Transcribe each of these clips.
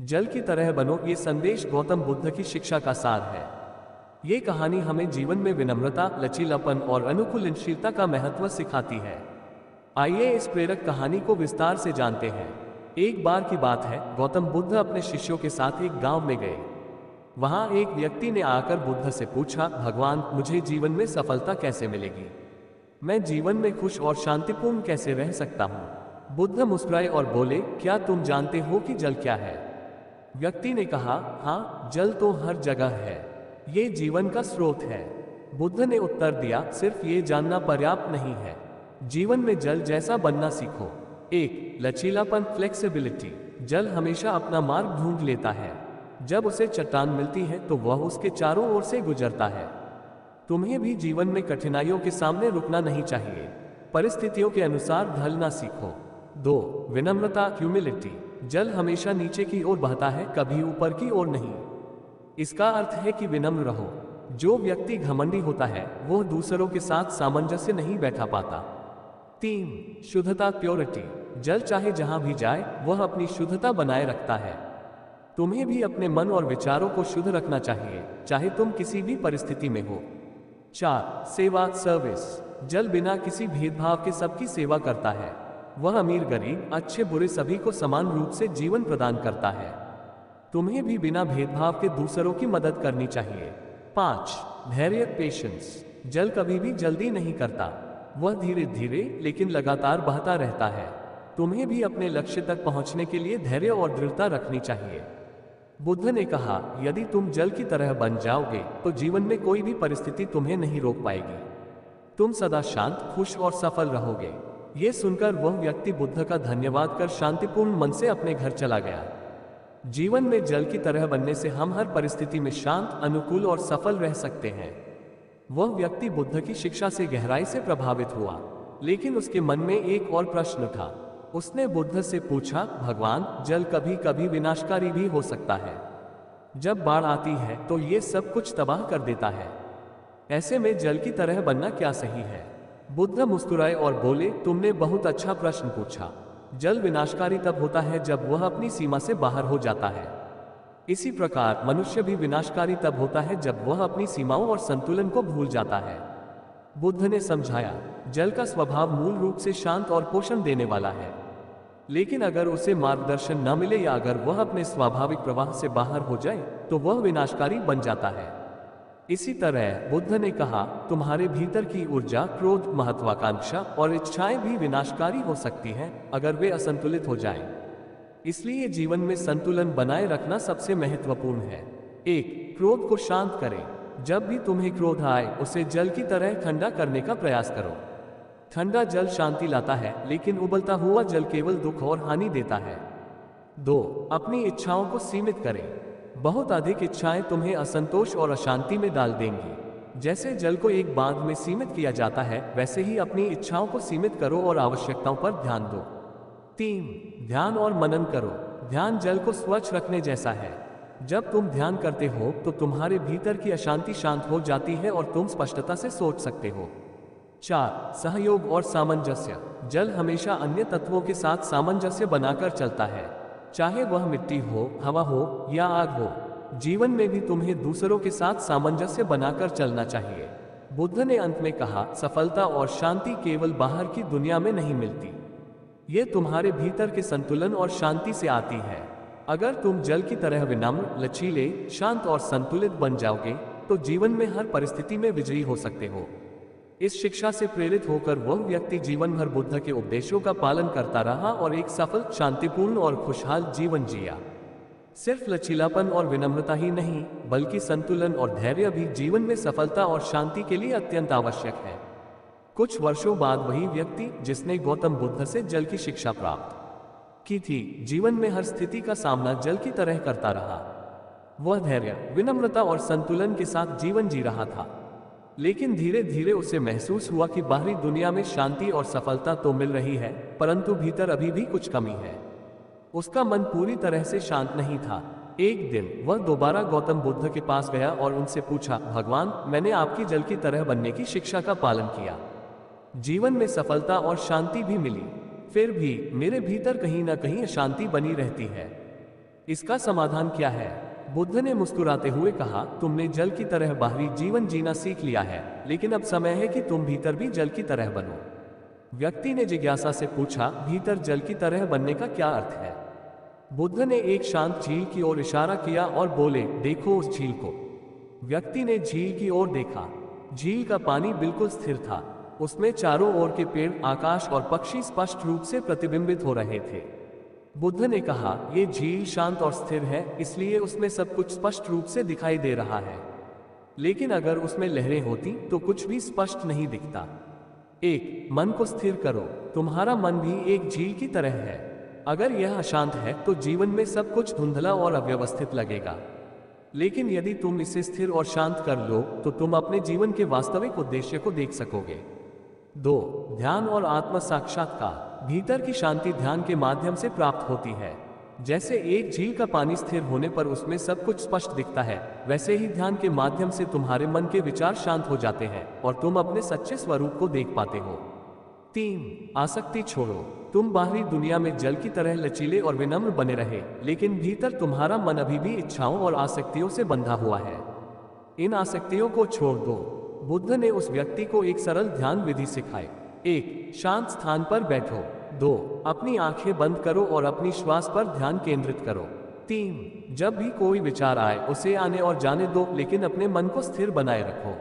जल की तरह बनो, ये संदेश गौतम बुद्ध की शिक्षा का सार है। ये कहानी हमें जीवन में विनम्रता, लचीलापन और अनुकूलनशीलता का महत्व सिखाती है। आइए इस प्रेरक कहानी को विस्तार से जानते हैं। एक बार की बात है, गौतम बुद्ध अपने शिष्यों के साथ एक गांव में गए। वहां एक व्यक्ति ने आकर बुद्ध से पूछा, भगवान, मुझे जीवन में सफलता कैसे मिलेगी? मैं जीवन में खुश और शांतिपूर्ण कैसे रह सकता हूँ? बुद्ध मुस्कुराए और बोले, क्या तुम जानते हो कि जल क्या है? व्यक्ति ने कहा, हाँ, जल तो हर जगह है, ये जीवन का स्रोत है। बुद्ध ने उत्तर दिया, सिर्फ ये जानना पर्याप्त नहीं है, जीवन में जल जैसा बनना सीखो। एक, लचीलापन, फ्लेक्सिबिलिटी। जल हमेशा अपना मार्ग ढूंढ लेता है। जब उसे चट्टान मिलती है तो वह उसके चारों ओर से गुजरता है। तुम्हें भी जीवन में कठिनाइयों के सामने रुकना नहीं चाहिए, परिस्थितियों के अनुसार ढलना सीखो। दो, विनम्रता, ह्यूमिलिटी। जल हमेशा नीचे की ओर बहता है, कभी ऊपर की ओर नहीं। इसका अर्थ है कि विनम्र रहो। जो व्यक्ति घमंडी होता है वह दूसरों के साथ सामंजस्य नहीं बैठा पाता। तीन, शुद्धता, प्योरिटी। जल चाहे जहां भी जाए वह अपनी शुद्धता बनाए रखता है। तुम्हें भी अपने मन और विचारों को शुद्ध रखना चाहिए, चाहे तुम किसी भी परिस्थिति में हो। चार, सेवा, सर्विस। जल बिना किसी भेदभाव के सबकी सेवा करता है। वह अमीर गरीब, अच्छे बुरे सभी को समान रूप से जीवन प्रदान करता है। तुम्हें भी बिना भेदभाव के दूसरों की मदद करनी चाहिए। पांच, धैर्य, पेशेंस। जल कभी भी जल्दी नहीं करता, वह धीरे धीरे लेकिन लगातार बहता रहता है। तुम्हें भी अपने लक्ष्य तक पहुंचने के लिए धैर्य और दृढ़ता रखनी चाहिए। बुद्ध ने कहा, यदि तुम जल की तरह बन जाओगे तो जीवन में कोई भी परिस्थिति तुम्हें नहीं रोक पाएगी। तुम सदा शांत, खुश और सफल रहोगे। ये सुनकर वह व्यक्ति बुद्ध का धन्यवाद कर शांतिपूर्ण मन से अपने घर चला गया। जीवन में जल की तरह बनने से हम हर परिस्थिति में शांत, अनुकूल और सफल रह सकते हैं। वह व्यक्ति बुद्ध की शिक्षा से गहराई से प्रभावित हुआ, लेकिन उसके मन में एक और प्रश्न था। उसने बुद्ध से पूछा, भगवान, जल कभी कभी विनाशकारी भी हो सकता है। जब बाढ़ आती है तो ये सब कुछ तबाह कर देता है। ऐसे में जल की तरह बनना क्या सही है? बुद्ध मुस्कुराए और बोले, तुमने बहुत अच्छा प्रश्न पूछा। जल विनाशकारी तब होता है जब वह अपनी सीमा से बाहर हो जाता है। इसी प्रकार मनुष्य भी विनाशकारी तब होता है जब वह अपनी सीमाओं और संतुलन को भूल जाता है। बुद्ध ने समझाया, जल का स्वभाव मूल रूप से शांत और पोषण देने वाला है, लेकिन अगर उसे मार्गदर्शन न मिले या अगर वह अपने स्वाभाविक प्रवाह से बाहर हो जाए तो वह विनाशकारी बन जाता है। इसी तरह बुद्ध ने कहा, तुम्हारे भीतर की ऊर्जा, क्रोध, महत्वाकांक्षा और इच्छाएं भी विनाशकारी हो सकती हैं अगर वे असंतुलित हो जाएं। इसलिए जीवन में संतुलन बनाए रखना सबसे महत्वपूर्ण है। एक, क्रोध को शांत करें। जब भी तुम्हें क्रोध आए उसे जल की तरह ठंडा करने का प्रयास करो। ठंडा जल शांति लाता है, लेकिन उबलता हुआ जल केवल दुख और हानि देता है। दो, अपनी इच्छाओं को सीमित करें। बहुत अधिक इच्छाएं तुम्हें असंतोष और अशांति में डाल देंगी। जैसे जल को एक बांध में सीमित किया जाता है, वैसे ही अपनी इच्छाओं को सीमित करो और आवश्यकताओं पर ध्यान दो। तीन, ध्यान और मनन करो। ध्यान जल को स्वच्छ रखने जैसा है। जब तुम ध्यान करते हो तो तुम्हारे भीतर की अशांति शांत हो जाती है और तुम स्पष्टता से सोच सकते हो। चार, सहयोग और सामंजस्य। जल हमेशा अन्य तत्वों के साथ सामंजस्य बनाकर चलता है, चाहे वह मिट्टी हो, हवा हो या आग हो। जीवन में भी तुम्हें दूसरों के साथ सामंजस्य बनाकर चलना चाहिए। बुद्ध ने अंत में कहा, सफलता और शांति केवल बाहर की दुनिया में नहीं मिलती, ये तुम्हारे भीतर के संतुलन और शांति से आती है। अगर तुम जल की तरह विनम्र, लचीले, शांत और संतुलित बन जाओगे तो जीवन में हर परिस्थिति में विजयी हो सकते हो। इस शिक्षा से प्रेरित होकर वह व्यक्ति जीवन भर बुद्ध के उपदेशों का पालन करता रहा और एक सफल, शांतिपूर्ण और खुशहाल जीवन जिया। सिर्फ लचीलापन और विनम्रता ही नहीं, बल्कि संतुलन और धैर्य भी जीवन में सफलता और शांति के लिए अत्यंत आवश्यक है। कुछ वर्षों बाद वही व्यक्ति जिसने गौतम बुद्ध से जल की शिक्षा प्राप्त की थी, जीवन में हर स्थिति का सामना जल की तरह करता रहा। वह धैर्य, विनम्रता और संतुलन के साथ जीवन जी रहा था, लेकिन धीरे धीरे उसे महसूस हुआ कि बाहरी दुनिया में शांति और सफलता तो मिल रही है, परंतु भीतर अभी भी कुछ कमी है। उसका मन पूरी तरह से शांत नहीं था। एक दिन वह दोबारा गौतम बुद्ध के पास गया और उनसे पूछा, भगवान, मैंने आपकी जल की तरह बनने की शिक्षा का पालन किया, जीवन में सफलता और शांति भी मिली, फिर भी मेरे भीतर कहीं ना कहीं अशांति बनी रहती है। इसका समाधान क्या है? बुद्ध ने मुस्कुराते हुए कहा, तुमने जल की तरह बाहरी जीवन जीना सीख लिया है, लेकिन अब समय है कि तुम भीतर भी जल की तरह बनो। व्यक्ति ने जिज्ञासा से पूछा, भीतर जल की तरह बनने का क्या अर्थ है? बुद्ध ने एक शांत झील की ओर इशारा किया और बोले, देखो उस झील को। व्यक्ति ने झील की ओर देखा। झील का पानी बिल्कुल स्थिर था। उसमें चारों ओर के पेड़, आकाश और पक्षी स्पष्ट रूप से प्रतिबिंबित हो रहे थे। बुद्ध ने कहा, ये झील शांत और स्थिर है, इसलिए उसमें सब कुछ स्पष्ट रूप से दिखाई दे रहा है। लेकिन अगर उसमें लहरें होती तो कुछ भी स्पष्ट नहीं दिखता। एक, मन को स्थिर करो। तुम्हारा मन भी एक झील की तरह है। अगर यह अशांत है तो जीवन में सब कुछ धुंधला और अव्यवस्थित लगेगा। लेकिन यदि तुम इसे स्थिर और शांत कर लो तो तुम अपने जीवन के वास्तविक उद्देश्य को देख सकोगे। 2, ध्यान और आत्म साक्षात्कार। भीतर की शांति ध्यान के माध्यम से प्राप्त होती है। जैसे एक झील का पानी स्थिर होने पर उसमें सब कुछ स्पष्ट दिखता है, वैसे ही ध्यान के माध्यम से तुम्हारे मन के विचार शांत हो जाते हैं और तुम अपने सच्चे स्वरूप को देख पाते हो। 3, आसक्ति छोड़ो। तुम बाहरी दुनिया में जल की तरह लचीले और विनम्र बने रहे, लेकिन भीतर तुम्हारा मन अभी भी इच्छाओं और आसक्तियों से बंधा हुआ है। इन आसक्तियों को छोड़ दो। बुद्ध ने उस व्यक्ति को एक सरल ध्यान विधि सिखाई। 1, शांत स्थान पर बैठो। 2, अपनी आंखें बंद करो और अपनी श्वास पर ध्यान केंद्रित करो। 3, जब भी कोई विचार आए उसे आने और जाने दो, लेकिन अपने मन को स्थिर बनाए रखो।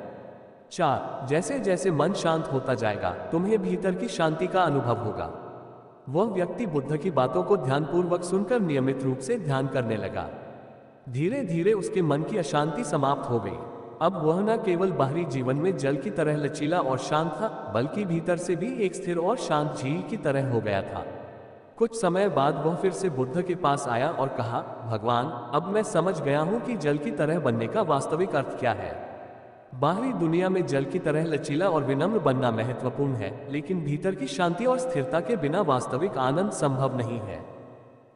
4, जैसे जैसे मन शांत होता जाएगा तुम्हें भीतर की शांति का अनुभव होगा। वह व्यक्ति बुद्ध की बातों को ध्यानपूर्वक सुनकर नियमित रूप से ध्यान करने लगा। धीरे धीरे उसके मन की अशांति समाप्त हो गई। अब वह न केवल बाहरी जीवन में जल की तरह लचीला और शांत था, बल्कि भीतर से भी एक स्थिर और शांत झील की तरह हो गया था। कुछ समय बाद वह फिर से बुद्ध के पास आया और कहा, भगवान, अब मैं समझ गया हूं कि जल की तरह बनने का वास्तविक अर्थ क्या है। बाहरी दुनिया में जल की तरह लचीला और विनम्र बनना महत्वपूर्ण है, लेकिन भीतर की शांति और स्थिरता के बिना वास्तविक आनंद संभव नहीं है।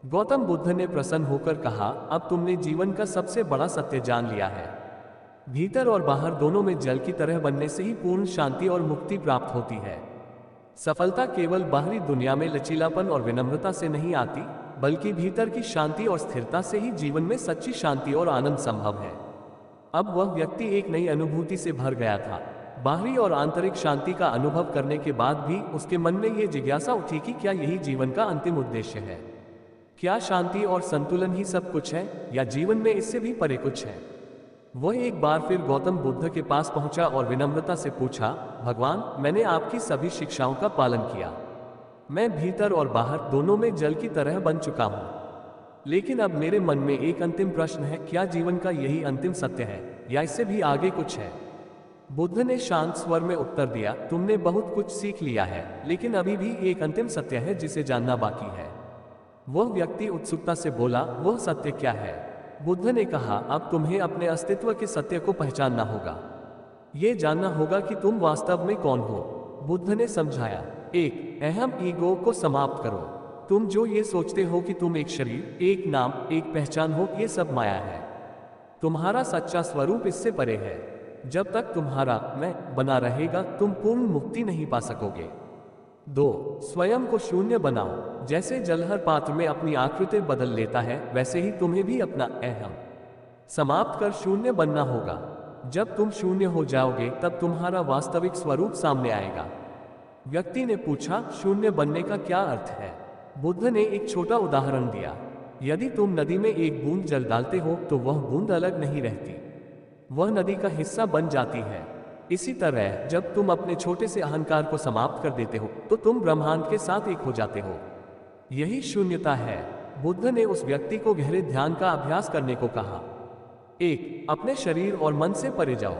गौतम बुद्ध ने प्रसन्न होकर कहा, अब तुमने जीवन का सबसे बड़ा सत्य जान लिया है। भीतर और बाहर दोनों में जल की तरह बनने से ही पूर्ण शांति और मुक्ति प्राप्त होती है। सफलता केवल बाहरी दुनिया में लचीलापन और विनम्रता से नहीं आती, बल्कि भीतर की शांति और स्थिरता से ही जीवन में सच्ची शांति और आनंद संभव है। अब वह व्यक्ति एक नई अनुभूति से भर गया था। बाहरी और आंतरिक शांति का अनुभव करने के बाद भी उसके मन में यह जिज्ञासा उठी कि क्या यही जीवन का अंतिम उद्देश्य है? क्या शांति और संतुलन ही सब कुछ है, या जीवन में इससे भी परे कुछ है? वह एक बार फिर गौतम बुद्ध के पास पहुंचा और विनम्रता से पूछा, भगवान, मैंने आपकी सभी शिक्षाओं का पालन किया। मैं भीतर और बाहर दोनों में जल की तरह बन चुका हूं। लेकिन अब मेरे मन में एक अंतिम प्रश्न है, क्या जीवन का यही अंतिम सत्य है, या इससे भी आगे कुछ है? बुद्ध ने शांत स्वर में उत्तर दिया, तुमने बहुत कुछ सीख लिया है, लेकिन अभी भी एक अंतिम सत्य है जिसे जानना बाकी है। वह व्यक्ति उत्सुकता से बोला, वह सत्य क्या है? बुद्ध ने कहा, अब तुम्हें अपने अस्तित्व के सत्य को पहचानना होगा। ये जानना होगा कि तुम वास्तव में कौन हो। बुद्ध ने समझाया, 1, अहम ईगो को समाप्त करो। तुम जो ये सोचते हो कि तुम एक शरीर, एक नाम, एक पहचान हो, ये सब माया है। तुम्हारा सच्चा स्वरूप इससे परे है। जब तक तुम्हारा मैं बना रहेगा तुम पूर्ण मुक्ति नहीं पा सकोगे। 2, स्वयं को शून्य बनाओ। जैसे जल हर पात्र में अपनी आकृति बदल लेता है, वैसे ही तुम्हें भी अपना अहम समाप्त कर शून्य बनना होगा। जब तुम शून्य हो जाओगे तब तुम्हारा वास्तविक स्वरूप सामने आएगा। व्यक्ति ने पूछा, शून्य बनने का क्या अर्थ है? बुद्ध ने एक छोटा उदाहरण दिया। यदि तुम नदी में एक बूंद जल डालते हो तो वह बूंद अलग नहीं रहती, वह नदी का हिस्सा बन जाती है। इसी तरह जब तुम अपने छोटे से अहंकार को समाप्त कर देते हो तो तुम ब्रह्मांड के साथ एक हो जाते हो। यही शून्यता है। बुद्ध ने उस व्यक्ति को गहरे ध्यान का अभ्यास करने को कहा। 1, अपने शरीर और मन से परे जाओ।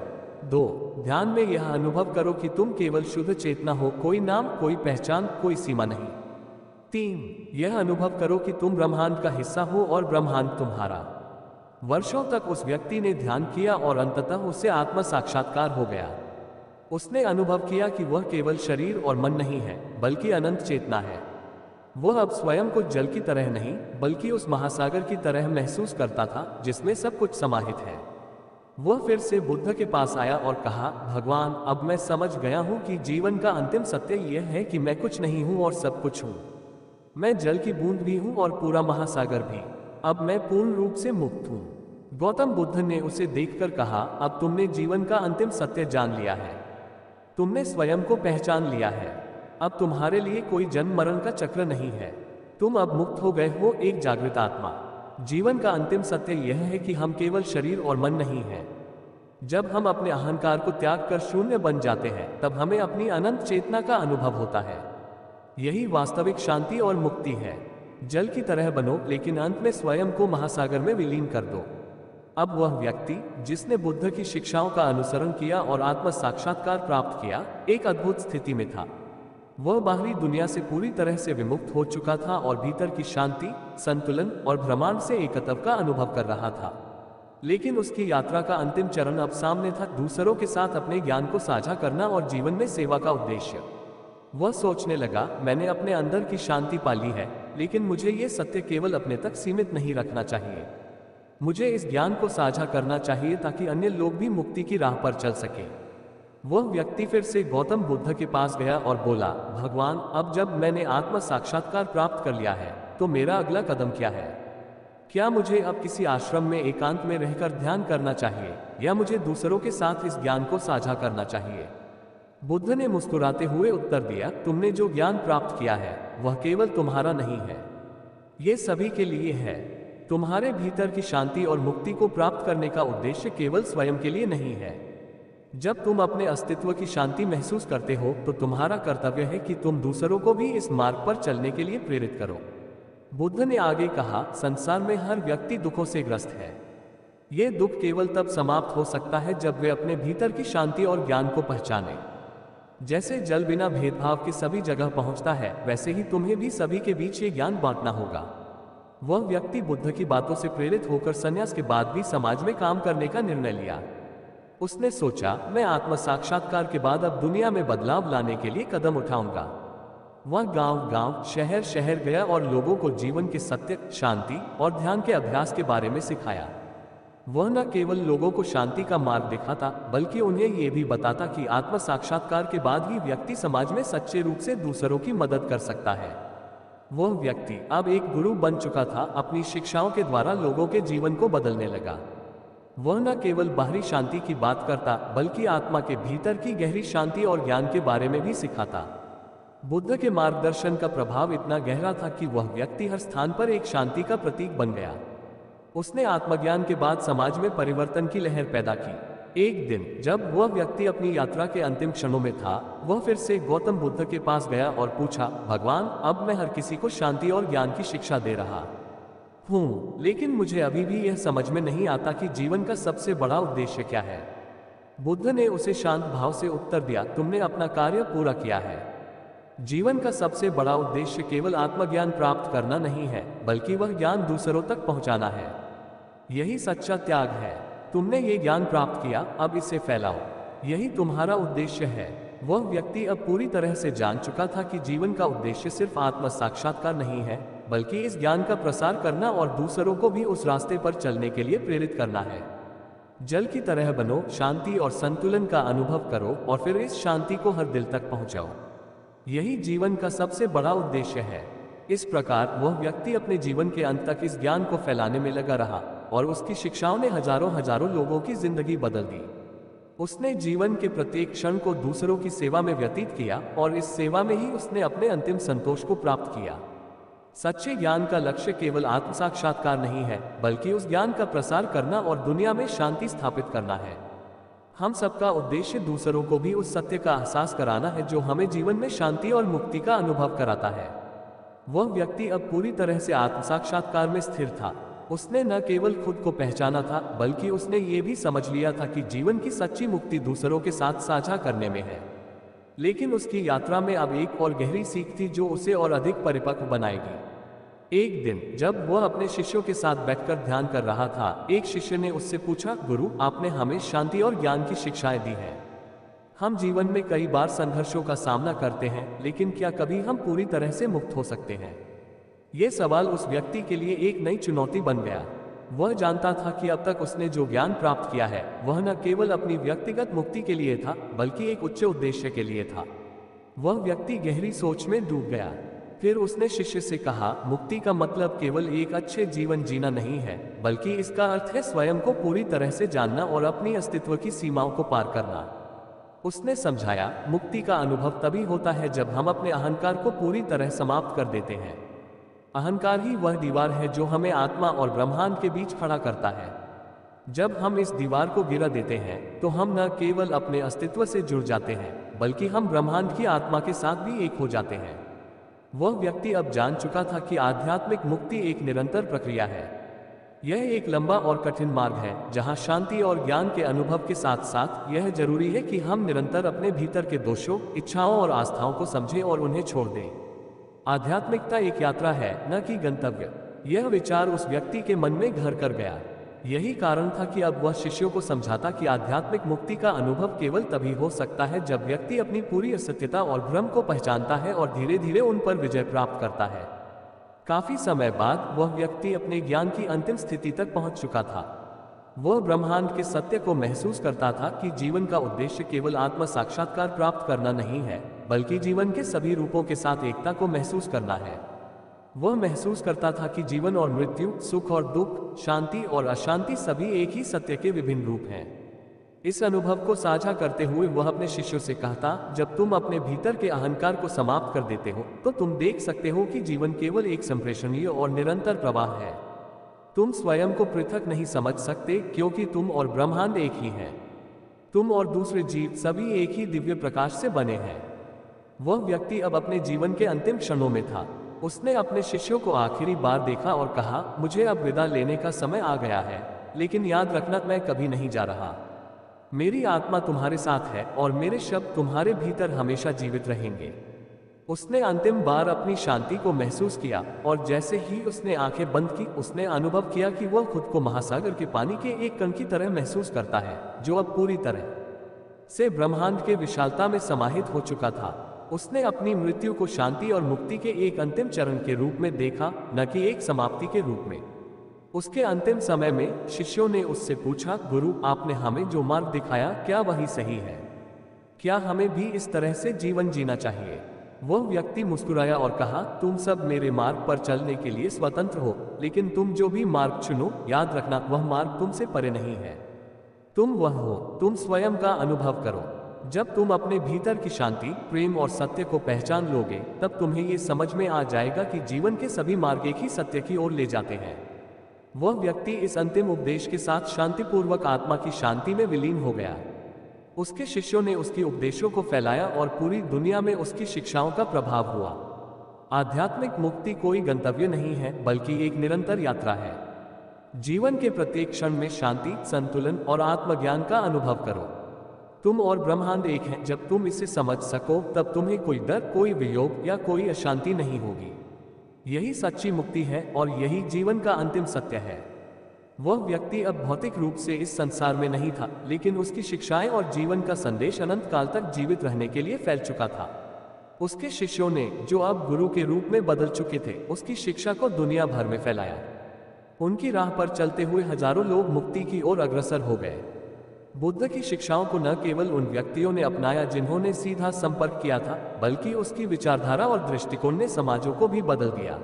2, ध्यान में यह अनुभव करो कि तुम केवल शुद्ध चेतना हो, कोई नाम, कोई पहचान, कोई सीमा नहीं। 3, यह अनुभव करो कि तुम ब्रह्मांड का हिस्सा हो और ब्रह्मांड तुम्हारा। वर्षों तक उस व्यक्ति ने ध्यान किया और अंततः उसे आत्म साक्षात्कार हो गया। उसने अनुभव किया कि वह केवल शरीर और मन नहीं है, बल्कि अनंत चेतना है। वह अब स्वयं को जल की तरह नहीं, बल्कि उस महासागर की तरह महसूस करता था जिसमें सब कुछ समाहित है। वह फिर से बुद्ध के पास आया और कहा, भगवान, अब मैं समझ गया हूं कि जीवन का अंतिम सत्य यह है कि मैं कुछ नहीं हूं और सब कुछ हूं। मैं जल की बूंद भी हूं और पूरा महासागर भी। अब मैं पूर्ण रूप से मुक्त हूँ। गौतम बुद्ध ने उसे देखकर कहा, अब तुमने जीवन का अंतिम सत्य जान लिया है। तुमने स्वयं को पहचान लिया है। अब तुम्हारे लिए कोई जन्म मरण का चक्र नहीं है। तुम अब मुक्त हो गए हो, एक जागृत आत्मा। जीवन का अंतिम सत्य यह है कि हम केवल शरीर और मन नहीं हैं। जब हम अपने अहंकार को त्याग कर शून्य बन जाते हैं, तब हमें अपनी अनंत चेतना का अनुभव होता है। यही वास्तविक शांति और मुक्ति है। जल की तरह बनो, लेकिन अंत में स्वयं को महासागर में विलीन कर दो। अब वह व्यक्ति जिसने बुद्ध की शिक्षाओं का अनुसरण किया और आत्म साक्षात्कार प्राप्त किया, एक अद्भुत स्थिति में था। वह बाहरी दुनिया से पूरी तरह से विमुक्त हो चुका था और भीतर की शांति, संतुलन और ब्रह्मांड से एकत्व का अनुभव कर रहा था। लेकिन उसकी यात्रा का अंतिम चरण अब सामने था, दूसरों के साथ अपने ज्ञान को साझा करना और जीवन में सेवा का उद्देश्य। वह सोचने लगा, मैंने अपने अंदर की शांति पाली है, लेकिन मुझे ये सत्य केवल अपने तक सीमित नहीं रखना चाहिए। मुझे इस ज्ञान को साझा करना चाहिए ताकि अन्य लोग भी मुक्ति की राह पर चल सकें। वह व्यक्ति फिर से गौतम बुद्ध के पास गया और बोला, भगवान, अब जब मैंने आत्म साक्षात्कार प्राप्त कर लिया है, तो मेरा अगला कदम क्या है? क्या मुझे अब किसी आश्रम में एकांत में रहकर ध्यान करना चाहिए, या मुझे दूसरों के साथ इस ज्ञान को साझा करना चाहिए? बुद्ध ने मुस्कुराते हुए उत्तर दिया, तुमने जो ज्ञान प्राप्त किया है वह केवल तुम्हारा नहीं है, ये सभी के लिए है। तुम्हारे भीतर की शांति और मुक्ति को प्राप्त करने का उद्देश्य केवल स्वयं के लिए नहीं है। जब तुम अपने अस्तित्व की शांति महसूस करते हो, तो तुम्हारा कर्तव्य है कि तुम दूसरों को भी इस मार्ग पर चलने के लिए प्रेरित करो। बुद्ध ने आगे कहा, संसार में हर व्यक्ति दुखों से ग्रस्त है। ये दुख केवल तब समाप्त हो सकता है जब वे अपने भीतर की शांति और ज्ञान को पहचानें। जैसे जल बिना भेदभाव के सभी जगह पहुंचता है, वैसे ही तुम्हें भी सभी के बीच ये ज्ञान बांटना होगा। वह व्यक्ति बुद्ध की बातों से प्रेरित होकर संन्यास के बाद भी समाज में काम करने का निर्णय लिया। उसने सोचा, मैं आत्म साक्षात्कार के बाद अब दुनिया में बदलाव लाने के लिए कदम उठाऊंगा। वह गांव-गांव, शहर-शहर गया और लोगों को जीवन के सत्य, शांति और ध्यान के अभ्यास के बारे में सिखाया। वह न केवल लोगों को शांति का मार्ग दिखाता, बल्कि उन्हें यह भी बताता कि आत्म साक्षात्कार के बाद ही व्यक्ति समाज में सच्चे रूप से दूसरों की मदद कर सकता है। वह व्यक्ति अब एक गुरु बन चुका था, अपनी शिक्षाओं के द्वारा लोगों के जीवन को बदलने लगा। वह न केवल बाहरी शांति की बात करता, बल्कि आत्मा के भीतर की गहरी शांति और ज्ञान के बारे में भी सिखाता। बुद्ध के मार्गदर्शन का प्रभाव इतना गहरा था कि वह व्यक्ति हर स्थान पर एक शांति का प्रतीक बन गया। उसने आत्मज्ञान के बाद समाज में परिवर्तन की लहर पैदा की। एक दिन जब वह व्यक्ति अपनी यात्रा के अंतिम क्षणों में था, वह फिर से गौतम बुद्ध के पास गया और पूछा, भगवान, अब मैं हर किसी को शांति और ज्ञान की शिक्षा दे रहा हूँ, लेकिन मुझे अभी भी यह समझ में नहीं आता कि जीवन का सबसे बड़ा उद्देश्य क्या है। बुद्ध ने उसे शांत भाव से उत्तर दिया, तुमने अपना कार्य पूरा किया है। जीवन का सबसे बड़ा उद्देश्य केवल आत्मज्ञान प्राप्त करना नहीं है, बल्कि वह ज्ञान दूसरों तक पहुंचाना है। यही सच्चा त्याग है। तुमने ये ज्ञान प्राप्त किया, अब इसे फैलाओ। यही तुम्हारा उद्देश्य है। वह व्यक्ति अब पूरी तरह से जान चुका था कि जीवन का उद्देश्य सिर्फ आत्म साक्षात्कार नहीं है, बल्कि इस ज्ञान का प्रसार करना और दूसरों को भी उस रास्ते पर चलने के लिए प्रेरित करना है। जल की तरह बनो, शांति और संतुलन का अनुभव करो और फिर इस शांति को हर दिल तक पहुंचाओ। यही जीवन का सबसे बड़ा उद्देश्य है। इस प्रकार वह व्यक्ति अपने जीवन के अंत तक इस ज्ञान को फैलाने में लगा रहा और उसकी शिक्षाओं ने हजारों लोगों की जिंदगी बदल दी। उसने जीवन के प्रत्येक क्षण को दूसरों की सेवा में व्यतीत किया और इस सेवा में ही उसने अपने अंतिम संतोष को प्राप्त किया। सच्चे ज्ञान का लक्ष्य केवल आत्म साक्षात्कार नहीं है, बल्कि उस ज्ञान का प्रसार करना और दुनिया में शांति स्थापित करना है। हम सबका उद्देश्य दूसरों को भी उस सत्य का एहसास कराना है जो हमें जीवन में शांति और मुक्ति का अनुभव कराता है। वह व्यक्ति अब पूरी तरह से आत्म साक्षात्कार में स्थिर था। उसने न केवल खुद को पहचाना था, बल्कि उसने ये भी समझ लिया था कि जीवन की सच्ची मुक्ति दूसरों के साथ साझा करने में है। लेकिन उसकी यात्रा में अब एक और गहरी सीख थी जो उसे और अधिक परिपक्व बनाएगी। एक दिन जब वह अपने शिष्यों के साथ बैठकर ध्यान कर रहा था, एक शिष्य ने उससे पूछा, गुरु, आपने हमें शांति और ज्ञान की शिक्षाएं दी हैं। हम जीवन में कई बार संघर्षों का सामना करते हैं, लेकिन क्या कभी हम पूरी तरह से मुक्त हो सकते हैं? यह सवाल उस व्यक्ति के लिए एक नई चुनौती बन गया। वह जानता था कि अब तक उसने जो ज्ञान प्राप्त किया है वह न केवल अपनी व्यक्तिगत मुक्ति के लिए था, बल्कि एक उच्च उद्देश्य के लिए था। वह व्यक्ति गहरी सोच में डूब गया। फिर उसने शिष्य से कहा, मुक्ति का मतलब केवल एक अच्छे जीवन जीना नहीं है, बल्कि इसका अर्थ है स्वयं को पूरी तरह से जानना और अपनी अस्तित्व की सीमाओं को पार करना। उसने समझाया, मुक्ति का अनुभव तभी होता है जब हम अपने अहंकार को पूरी तरह समाप्त कर देते हैं। अहंकार ही वह दीवार है जो हमें आत्मा और ब्रह्मांड के बीच खड़ा करता है। जब हम इस दीवार को गिरा देते हैं तो हम न केवल अपने अस्तित्व से जुड़ जाते हैं, बल्कि हम ब्रह्मांड की आत्मा के साथ भी एक हो जाते हैं। वह व्यक्ति अब जान चुका था कि आध्यात्मिक मुक्ति एक निरंतर प्रक्रिया है। यह एक लंबा और कठिन मार्ग है जहां शांति और ज्ञान के अनुभव के साथ साथ यह जरूरी है कि हम निरंतर अपने भीतर के दोषों, इच्छाओं और आस्थाओं को समझें और उन्हें छोड़ दें। आध्यात्मिकता एक यात्रा है, न कि गंतव्य। यह विचार उस व्यक्ति के मन में घर कर गया। यही कारण था कि अब वह शिष्यों को समझाता कि आध्यात्मिक मुक्ति का अनुभव केवल तभी हो सकता है जब व्यक्ति अपनी पूरी असत्यता और भ्रम को पहचानता है और धीरे धीरे उन पर विजय प्राप्त करता है। काफी समय बाद वह व्यक्ति अपने ज्ञान की अंतिम स्थिति तक पहुंच चुका था। वह ब्रह्मांड के सत्य को महसूस करता था कि जीवन का उद्देश्य केवल आत्म साक्षात्कार प्राप्त करना नहीं है, बल्कि जीवन के सभी रूपों के साथ एकता को महसूस करना है। वह महसूस करता था कि जीवन और मृत्यु, सुख और दुख, शांति और अशांति सभी एक ही सत्य के विभिन्न रूप हैं। इस अनुभव को साझा करते हुए वह अपने शिष्यों से कहता, जब तुम अपने भीतर के अहंकार को समाप्त कर देते हो तो तुम देख सकते हो कि जीवन केवल एक संप्रेषणीय और निरंतर प्रवाह है। तुम स्वयं को पृथक नहीं समझ सकते, क्योंकि तुम और ब्रह्मांड एक ही हैं। तुम और दूसरे जीव सभी एक ही दिव्य प्रकाश से बने हैं। वह व्यक्ति अब अपने जीवन के अंतिम क्षणों में था। उसने अपने शिष्यों को आखिरी बार देखा और कहा, मुझे अब विदा लेने का समय आ गया है, लेकिन याद रखना, मैं कभी नहीं जा रहा। मेरी आत्मा तुम्हारे साथ है और मेरे शब्द तुम्हारे भीतर हमेशा जीवित रहेंगे। उसने अंतिम बार अपनी शांति को महसूस किया और जैसे ही उसने आंखें बंद की, उसने अनुभव किया कि वह खुद को महासागर के पानी के एक कण की तरह महसूस करता है, जो अब पूरी तरह से ब्रह्मांड के विशालता में समाहित हो चुका था। उसने अपनी मृत्यु को शांति और मुक्ति के एक अंतिम चरण के रूप में देखा, न कि एक समाप्ति के रूप में। उसके अंतिम समय में शिष्यों ने उससे पूछा, गुरु, आपने हमें जो मार्ग दिखाया, क्या वही सही है? क्या हमें भी इस तरह से जीवन जीना चाहिए? वह व्यक्ति मुस्कुराया और कहा, तुम सब मेरे मार्ग पर चलने के लिए स्वतंत्र हो, लेकिन तुम जो भी मार्ग चुनो, याद रखना वह मार्ग तुमसे परे नहीं है। तुम वह हो, तुम स्वयं का अनुभव करो। जब तुम अपने भीतर की शांति, प्रेम और सत्य को पहचान लोगे, तब तुम्हें ये समझ में आ जाएगा कि जीवन के सभी मार्ग एक ही सत्य की ओर ले जाते हैं। वह व्यक्ति इस अंतिम उपदेश के साथ शांतिपूर्वक आत्मा की शांति में विलीन हो गया। उसके शिष्यों ने उसके उपदेशों को फैलाया और पूरी दुनिया में उसकी शिक्षाओं का प्रभाव हुआ। आध्यात्मिक मुक्ति कोई गंतव्य नहीं है, बल्कि एक निरंतर यात्रा है। जीवन के प्रत्येक क्षण में शांति, संतुलन और आत्मज्ञान का अनुभव करो। तुम और ब्रह्मांड एक हैं। जब तुम इसे समझ सको, तब तुम्हें कोई डर, कोई वियोग या कोई अशांति नहीं होगी। यही सच्ची मुक्ति है और यही जीवन का अंतिम सत्य है। वह व्यक्ति अब भौतिक रूप से इस संसार में नहीं था, लेकिन उसकी शिक्षाएं और जीवन का संदेश अनंत काल तक जीवित रहने के लिए फैल चुका था। उसके शिष्यों ने, जो अब गुरु के रूप में बदल चुके थे, उसकी शिक्षा को दुनिया भर में फैलाया। उनकी राह पर चलते हुए हजारों लोग मुक्ति की ओर अग्रसर हो गए। बुद्ध की शिक्षाओं को न केवल उन व्यक्तियों ने अपनाया जिन्होंने सीधा संपर्क किया था, बल्कि उसकी विचारधारा और दृष्टिकोण ने समाजों को भी बदल दिया।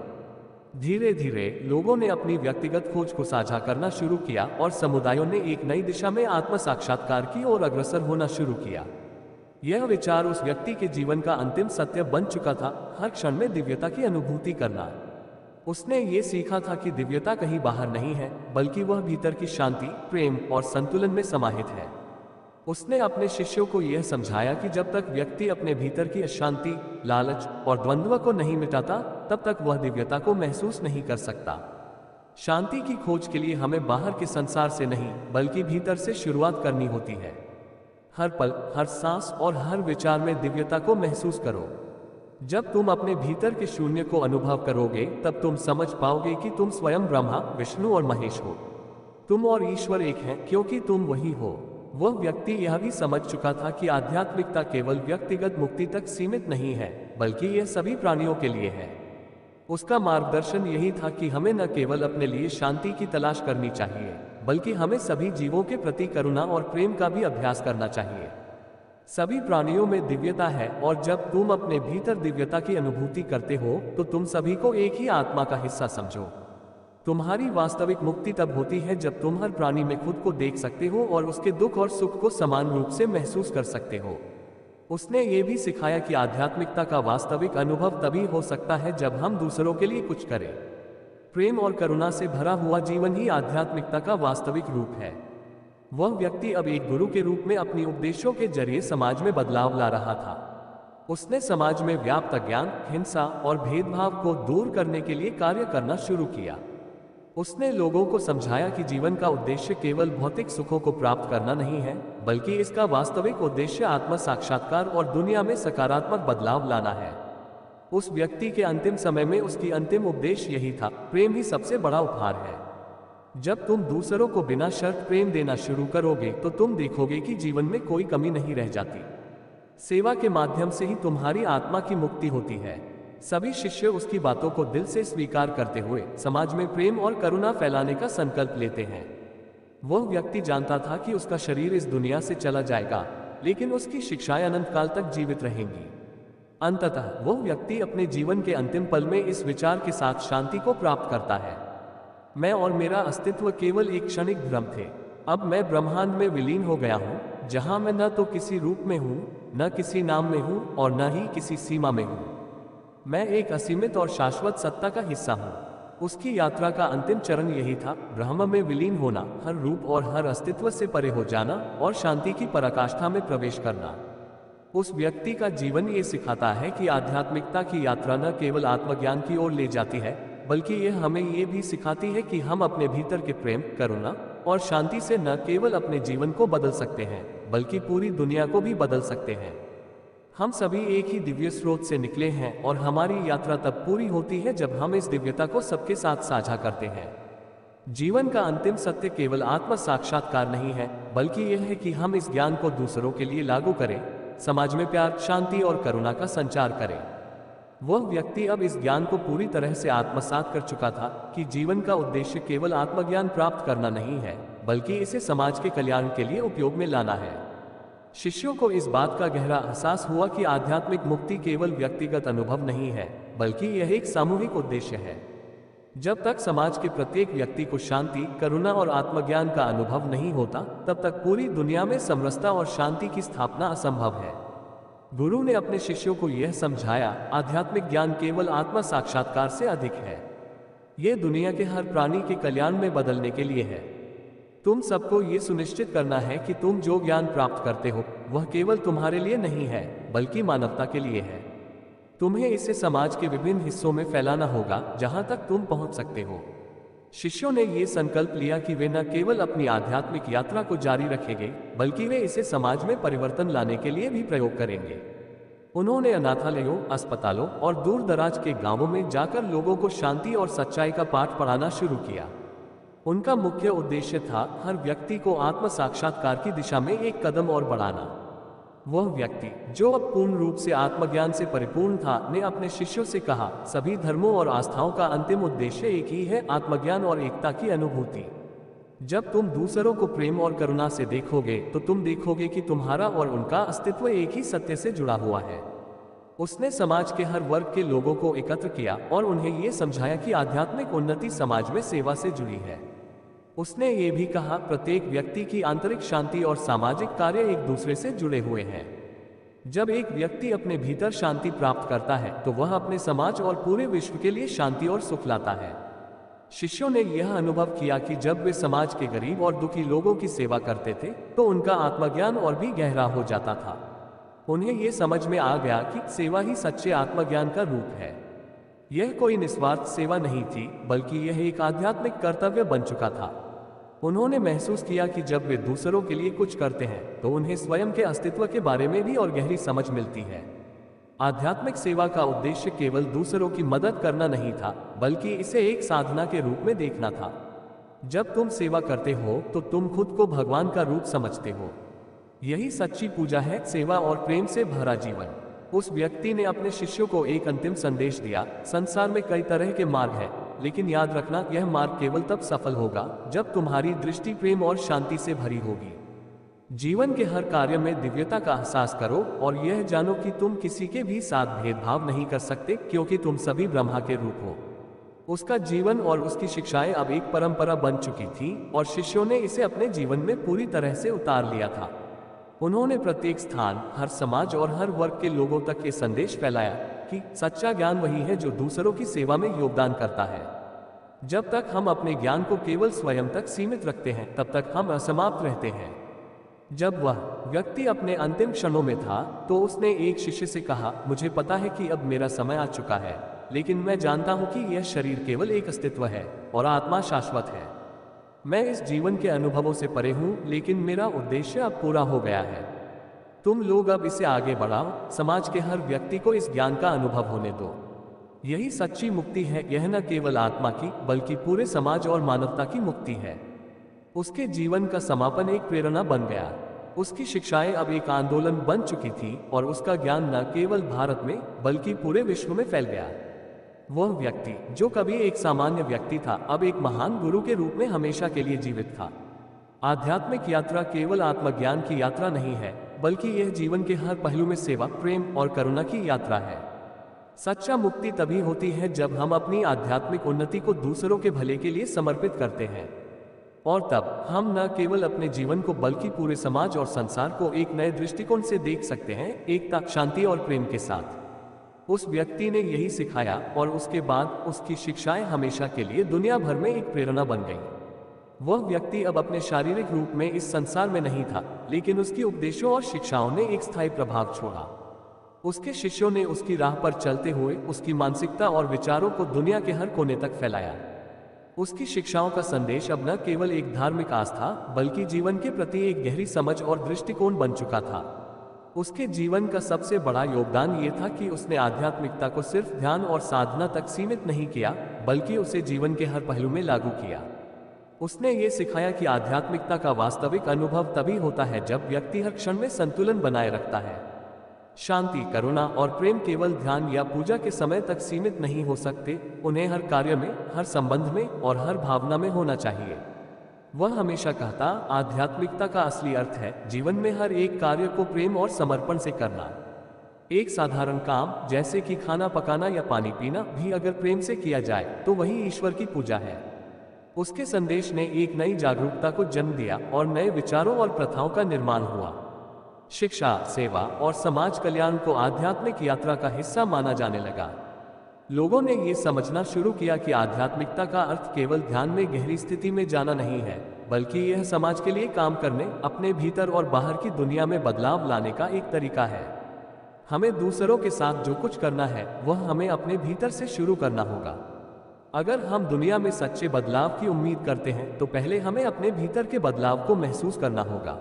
धीरे धीरे लोगों ने अपनी व्यक्तिगत खोज को साझा करना शुरू किया और समुदायों ने एक नई दिशा में आत्म साक्षात्कार की ओर अग्रसर होना शुरू किया। यह विचार उस व्यक्ति के जीवन का अंतिम सत्य बन चुका था, हर क्षण में दिव्यता की अनुभूति करना। उसने ये सीखा था कि दिव्यता कहीं बाहर नहीं है, बल्कि वह भीतर की शांति, प्रेम और संतुलन में समाहित है। उसने अपने शिष्यों को यह समझाया कि जब तक व्यक्ति अपने भीतर की अशांति, लालच और द्वंद्व को नहीं मिटाता, तब तक वह दिव्यता को महसूस नहीं कर सकता। शांति की खोज के लिए हमें बाहर के संसार से नहीं, बल्कि भीतर से शुरुआत करनी होती है। हर पल, हर सांस और हर विचार में दिव्यता को महसूस करो। जब तुम अपने भीतर के शून्य को अनुभव करोगे, तब तुम समझ पाओगे कि तुम स्वयं ब्रह्मा, विष्णु और महेश हो। तुम और ईश्वर एक हैं, क्योंकि तुम वही हो। वह व्यक्ति यह भी समझ चुका था कि आध्यात्मिकता केवल व्यक्तिगत मुक्ति तक सीमित नहीं है, बल्कि यह सभी प्राणियों के लिए है। उसका मार्गदर्शन यही था कि हमें न केवल अपने लिए शांति की तलाश करनी चाहिए, बल्कि हमें सभी जीवों के प्रति करुणा और प्रेम का भी अभ्यास करना चाहिए। सभी प्राणियों में दिव्यता है और जब तुम अपने भीतर दिव्यता की अनुभूति करते हो तो तुम सभी को एक ही आत्मा का हिस्सा समझो। तुम्हारी वास्तविक मुक्ति तब होती है जब तुम हर प्राणी में खुद को देख सकते हो और उसके दुख और सुख को समान रूप से महसूस कर सकते हो। उसने ये भी सिखाया कि आध्यात्मिकता का वास्तविक अनुभव तभी हो सकता है जब हम दूसरों के लिए कुछ करें। प्रेम और करुणा से भरा हुआ जीवन ही आध्यात्मिकता का वास्तविक रूप है। वह व्यक्ति अब एक गुरु के रूप में अपनी उपदेशों के जरिए समाज में बदलाव ला रहा था। उसने समाज में व्याप्त अज्ञान, हिंसा और भेदभाव को दूर करने के लिए कार्य करना शुरू किया। उसने लोगों को समझाया कि जीवन का उद्देश्य केवल भौतिक सुखों को प्राप्त करना नहीं है, बल्कि इसका वास्तविक उद्देश्य आत्म साक्षात्कार और दुनिया में सकारात्मक बदलाव लाना है। उस व्यक्ति के अंतिम समय में उसकी अंतिम उपदेश यही था, प्रेम ही सबसे बड़ा उपहार है। जब तुम दूसरों को बिना शर्त प्रेम देना शुरू करोगे तो तुम देखोगे कि जीवन में कोई कमी नहीं रह जाती। सेवा के माध्यम से ही तुम्हारी आत्मा की मुक्ति होती है। सभी शिष्य उसकी बातों को दिल से स्वीकार करते हुए समाज में प्रेम और करुणा फैलाने का संकल्प लेते हैं। वह व्यक्ति जानता था कि उसका शरीर इस दुनिया से चला जाएगा, लेकिन उसकी शिक्षाएं अनंत काल तक जीवित रहेंगी। अंततः वह व्यक्ति अपने जीवन के अंतिम पल में इस विचार के साथ शांति को प्राप्त करता है, मैं और मेरा अस्तित्व केवल एक क्षणिक भ्रम थे। अब मैं ब्रह्मांड में विलीन हो गया हूँ, जहाँ मैं न तो किसी रूप में हूँ, न किसी नाम में हूँ और न ही किसी सीमा में हूँ। मैं एक असीमित और शाश्वत सत्ता का हिस्सा हूँ। उसकी यात्रा का अंतिम चरण यही था, ब्रह्म में विलीन होना, हर रूप और हर अस्तित्व से परे हो जाना और शांति की पराकाष्ठा में प्रवेश करना। उस व्यक्ति का जीवन ये सिखाता है कि आध्यात्मिकता की यात्रा न केवल आत्मज्ञान की ओर ले जाती है, बल्कि यह हमें ये भी सिखाती है कि हम अपने भीतर के प्रेम, करुणा और शांति से न केवल अपने जीवन को बदल सकते हैं, बल्कि पूरी दुनिया को भी बदल सकते हैं। हम सभी एक ही दिव्य स्रोत से निकले हैं और हमारी यात्रा तब पूरी होती है जब हम इस दिव्यता को सबके साथ साझा करते हैं। जीवन का अंतिम सत्य केवल आत्म साक्षात्कार नहीं है, बल्कि यह है कि हम इस ज्ञान को दूसरों के लिए लागू करें, समाज में प्यार, शांति और करुणा का संचार करें। वह व्यक्ति अब इस ज्ञान को पूरी तरह से आत्मसात कर चुका था कि जीवन का उद्देश्य केवल आत्मज्ञान प्राप्त करना नहीं है, बल्कि इसे समाज के कल्याण के लिए उपयोग में लाना है। शिष्यों को इस बात का गहरा एहसास हुआ कि आध्यात्मिक मुक्ति केवल व्यक्तिगत अनुभव नहीं है, बल्कि यह एक सामूहिक उद्देश्य है। जब तक समाज के प्रत्येक व्यक्ति को शांति, करुणा और आत्मज्ञान का अनुभव नहीं होता, तब तक पूरी दुनिया में समरसता और शांति की स्थापना असंभव है। गुरु ने अपने शिष्यों को यह समझाया, आध्यात्मिक ज्ञान केवल आत्म साक्षात्कार से अधिक है। यह दुनिया के हर प्राणी के कल्याण में बदलने के लिए है। तुम सबको ये सुनिश्चित करना है कि तुम जो ज्ञान प्राप्त करते हो वह केवल तुम्हारे लिए नहीं है, बल्कि मानवता के लिए है। तुम्हें इसे समाज के विभिन्न हिस्सों में फैलाना होगा जहां तक तुम पहुंच सकते हो। शिष्यों ने ये संकल्प लिया कि वे न केवल अपनी आध्यात्मिक यात्रा को जारी रखेंगे, बल्कि वे इसे समाज में परिवर्तन लाने के लिए भी प्रयोग करेंगे। उन्होंने अनाथालयों, अस्पतालों और दूर दराज के गांवों में जाकर लोगों को शांति और सच्चाई का पाठ पढ़ाना शुरू किया। उनका मुख्य उद्देश्य था हर व्यक्ति को आत्म साक्षात्कार की दिशा में एक कदम और बढ़ाना। वह व्यक्ति जो अब पूर्ण रूप से आत्मज्ञान से परिपूर्ण था, ने अपने शिष्यों से कहा, सभी धर्मों और आस्थाओं का अंतिम उद्देश्य एक ही है, आत्मज्ञान और एकता की अनुभूति। जब तुम दूसरों को प्रेम और करुणा से देखोगे तो तुम देखोगे कि तुम्हारा और उनका अस्तित्व एक ही सत्य से जुड़ा हुआ है। उसने समाज के हर वर्ग के लोगों को एकत्र किया और उन्हें ये समझाया कि आध्यात्मिक उन्नति समाज में सेवा से जुड़ी है। उसने ये भी कहा, प्रत्येक व्यक्ति की आंतरिक शांति और सामाजिक कार्य एक दूसरे से जुड़े हुए हैं। जब एक व्यक्ति अपने भीतर शांति प्राप्त करता है तो वह अपने समाज और पूरे विश्व के लिए शांति और सुख लाता है। शिष्यों ने यह अनुभव किया कि जब वे समाज के गरीब और दुखी लोगों की सेवा करते थे तो उनका आत्मज्ञान और भी गहरा हो जाता था। उन्हें यह समझ में आ गया कि सेवा ही सच्चे आत्मज्ञान का रूप है। यह कोई निस्वार्थ सेवा नहीं थी, बल्कि यह एक आध्यात्मिक कर्तव्य बन चुका था। उन्होंने महसूस किया कि जब वे दूसरों के लिए कुछ करते हैं तो उन्हें स्वयं के अस्तित्व के बारे में भी और गहरी समझ मिलती है। आध्यात्मिक सेवा का उद्देश्य केवल दूसरों की मदद करना नहीं था, बल्कि इसे एक साधना के रूप में देखना था। जब तुम सेवा करते हो तो तुम खुद को भगवान का रूप समझते हो। यही सच्ची पूजा है, सेवा और प्रेम से भरा जीवन। उस व्यक्ति ने अपने शिष्यों को एक अंतिम संदेश दिया, संसार में कई तरह के मार्ग हैं, लेकिन याद रखना, यह मार्ग केवल तब सफल होगा जब तुम्हारी दृष्टि प्रेम और शांति से भरी होगी। जीवन के हर कार्य में दिव्यता का एहसास करो और यह जानो कि तुम किसी के भी साथ भेदभाव नहीं कर सकते, क्योंकि तुम सभी ब्रह्मा के रूप हो। उसका जीवन और उसकी शिक्षाएं अब एक परंपरा बन चुकी थी और शिष्यों ने इसे अपने जीवन में पूरी तरह से उतार लिया था। उन्होंने प्रत्येक स्थान, हर समाज और हर वर्ग के लोगों तक ये संदेश फैलाया कि सच्चा ज्ञान वही है जो दूसरों की सेवा में योगदान करता है। जब तक हम अपने ज्ञान को केवल स्वयं तक सीमित रखते हैं, तब तक हम असमाप्त रहते हैं। जब वह व्यक्ति अपने अंतिम क्षणों में था, तो उसने एक शिष्य से कहा, मुझे पता है कि अब मेरा समय आ चुका है, लेकिन मैं जानता हूं कि यह शरीर केवल एक अस्तित्व है और आत्मा शाश्वत है। मैं इस जीवन के अनुभवों से परे हूं, लेकिन मेरा उद्देश्य अब पूरा हो गया है। तुम लोग अब इसे आगे बढ़ाओ, समाज के हर व्यक्ति को इस ज्ञान का अनुभव होने दो। यही सच्ची मुक्ति है, यह न केवल आत्मा की बल्कि पूरे समाज और मानवता की मुक्ति है। उसके जीवन का समापन एक प्रेरणा बन गया। उसकी शिक्षाएं अब एक आंदोलन बन चुकी थी और उसका ज्ञान न केवल भारत में बल्कि पूरे विश्व में फैल गया। वह व्यक्ति जो कभी एक सामान्य व्यक्ति था, अब एक महान गुरु के रूप में हमेशा के लिए जीवित था। आध्यात्मिक यात्रा केवल आत्मज्ञान की यात्रा नहीं है, बल्कि यह जीवन के हर पहलू में सेवा, प्रेम और करुणा की यात्रा है। सच्चा मुक्ति तभी होती है जब हम अपनी आध्यात्मिक उन्नति को दूसरों के भले के लिए समर्पित करते हैं, और तब हम न केवल अपने जीवन को बल्कि पूरे समाज और संसार को एक नए दृष्टिकोण से देख सकते हैं, एकता, शांति और प्रेम के साथ। उस व्यक्ति ने यही सिखाया और उसके बाद उसकी शिक्षाएं हमेशा के लिए दुनिया भर में एक प्रेरणा बन गईं। वह व्यक्ति अब अपने शारीरिक रूप में इस संसार में नहीं था, लेकिन उसकी उपदेशों और शिक्षाओं ने एक स्थायी प्रभाव छोड़ा। उसके शिष्यों ने उसकी राह पर चलते हुए उसकी मानसिकता और विचारों को दुनिया के हर कोने तक फैलाया। उसकी शिक्षाओं का संदेश अब न केवल एक धार्मिक आस्था बल्कि जीवन के प्रति एक गहरी समझ और दृष्टिकोण बन चुका था। उसके जीवन का सबसे बड़ा योगदान ये था कि उसने आध्यात्मिकता को सिर्फ ध्यान और साधना तक सीमित नहीं किया, बल्कि उसे जीवन के हर पहलू में लागू किया। उसने ये सिखाया कि आध्यात्मिकता का वास्तविक अनुभव तभी होता है जब व्यक्ति हर क्षण में संतुलन बनाए रखता है। शांति, करुणा और प्रेम केवल ध्यान या पूजा के समय तक सीमित नहीं हो सकते, उन्हें हर कार्य में, हर संबंध में और हर भावना में होना चाहिए। वह हमेशा कहता, आध्यात्मिकता का असली अर्थ है जीवन में हर एक कार्य को प्रेम और समर्पण से करना। एक साधारण काम जैसे कि खाना पकाना या पानी पीना भी अगर प्रेम से किया जाए तो वही ईश्वर की पूजा है। उसके संदेश ने एक नई जागरूकता को जन्म दिया और नए विचारों और प्रथाओं का निर्माण हुआ। शिक्षा, सेवा और समाज कल्याण को आध्यात्मिक यात्रा का हिस्सा माना जाने लगा। लोगों ने ये समझना शुरू किया कि आध्यात्मिकता का अर्थ केवल ध्यान में गहरी स्थिति में जाना नहीं है, बल्कि यह समाज के लिए काम करने, अपने भीतर और बाहर की दुनिया में बदलाव लाने का एक तरीका है। हमें दूसरों के साथ जो कुछ करना है वह हमें अपने भीतर से शुरू करना होगा। अगर हम दुनिया में सच्चे बदलाव की उम्मीद करते हैं तो पहले हमें अपने भीतर के बदलाव को महसूस करना होगा।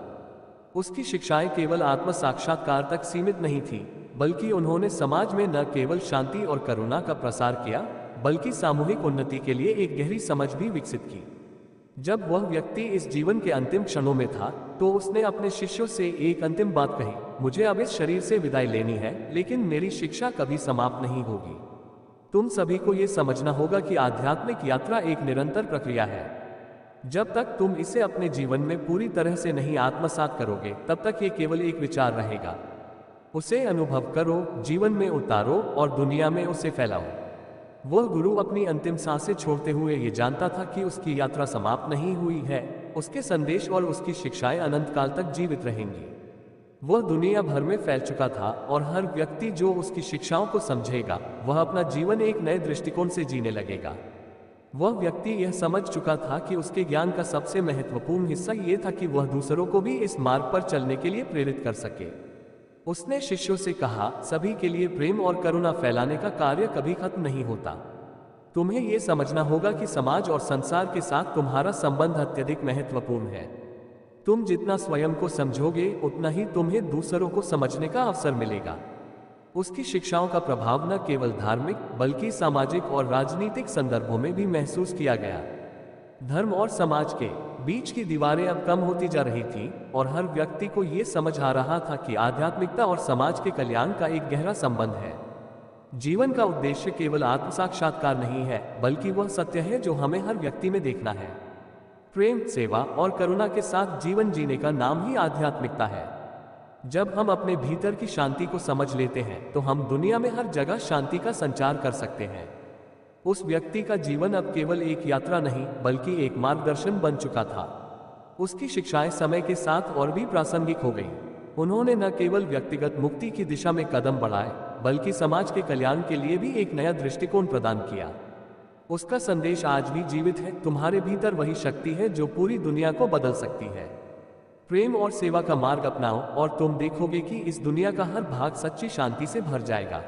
उसकी शिक्षाएं केवल आत्म साक्षात्कार तक सीमित नहीं थी, बल्कि उन्होंने समाज में न केवल शांति और करुणा का प्रसार किया, बल्कि सामूहिक उन्नति के लिए एक गहरी समझ भी विकसित की। जब वह व्यक्ति इस जीवन के अंतिम क्षणों में था, तो उसने अपने शिष्यों से एक अंतिम बात कही, मुझे अब इस शरीर से विदाई लेनी है, लेकिन मेरी शिक्षा कभी समाप्त नहीं होगी। तुम सभी को यह समझना होगा कि आध्यात्मिक यात्रा एक निरंतर प्रक्रिया है। जब तक तुम इसे अपने जीवन में पूरी तरह से नहीं आत्मसात करोगे, तब तक ये केवल एक विचार रहेगा। उसे अनुभव करो, जीवन में उतारो और दुनिया में उसे फैलाओ। वह गुरु अपनी अंतिम सांसें छोड़ते हुए ये जानता था कि उसकी यात्रा समाप्त नहीं हुई है। उसके संदेश और उसकी शिक्षाएं अनंत काल तक जीवित रहेंगी। वह दुनिया भर में फैल चुका था और हर व्यक्ति जो उसकी शिक्षाओं को समझेगा, वह अपना जीवन एक नए दृष्टिकोण से जीने लगेगा। वह व्यक्ति यह समझ चुका था कि उसके ज्ञान का सबसे महत्वपूर्ण हिस्सा ये था कि वह दूसरों को भी इस मार्ग पर चलने के लिए प्रेरित कर सके। उसने शिष्यों से कहा, सभी के लिए प्रेम और करुणा फैलाने का कार्य कभी खत्म नहीं होता। तुम्हें यह समझना होगा कि समाज और संसार के साथ तुम्हारा संबंध अत्यधिक महत्वपूर्ण है। तुम जितना स्वयं को समझोगे, उतना ही तुम्हें दूसरों को समझने का अवसर मिलेगा। उसकी शिक्षाओं का प्रभाव न केवल धार्मिक बल्कि सामाजिक और राजनीतिक संदर्भों में भी महसूस किया गया। धर्म और समाज के बीच की दीवारें अब कम होती जा रही थी और हर व्यक्ति को ये समझ आ रहा था कि आध्यात्मिकता और समाज के कल्याण का एक गहरा संबंध है। जीवन का उद्देश्य केवल आत्म साक्षात्कार नहीं है, बल्कि वह सत्य है जो हमें हर व्यक्ति में देखना है। प्रेम, सेवा और करुणा के साथ जीवन जीने का नाम ही आध्यात्मिकता है। जब हम अपने भीतर की शांति को समझ लेते हैं तो हम दुनिया में हर जगह शांति का संचार कर सकते हैं। उस व्यक्ति का जीवन अब केवल एक यात्रा नहीं बल्कि एक मार्गदर्शन बन चुका था। उसकी शिक्षाएं समय के साथ और भी प्रासंगिक हो गईं। उन्होंने न केवल व्यक्तिगत मुक्ति की दिशा में कदम बढ़ाए बल्कि समाज के कल्याण के लिए भी एक नया दृष्टिकोण प्रदान किया। उसका संदेश आज भी जीवित है, तुम्हारे भीतर वही शक्ति है जो पूरी दुनिया को बदल सकती है। प्रेम और सेवा का मार्ग अपनाओ और तुम देखोगे कि इस दुनिया का हर भाग सच्ची शांति से भर जाएगा।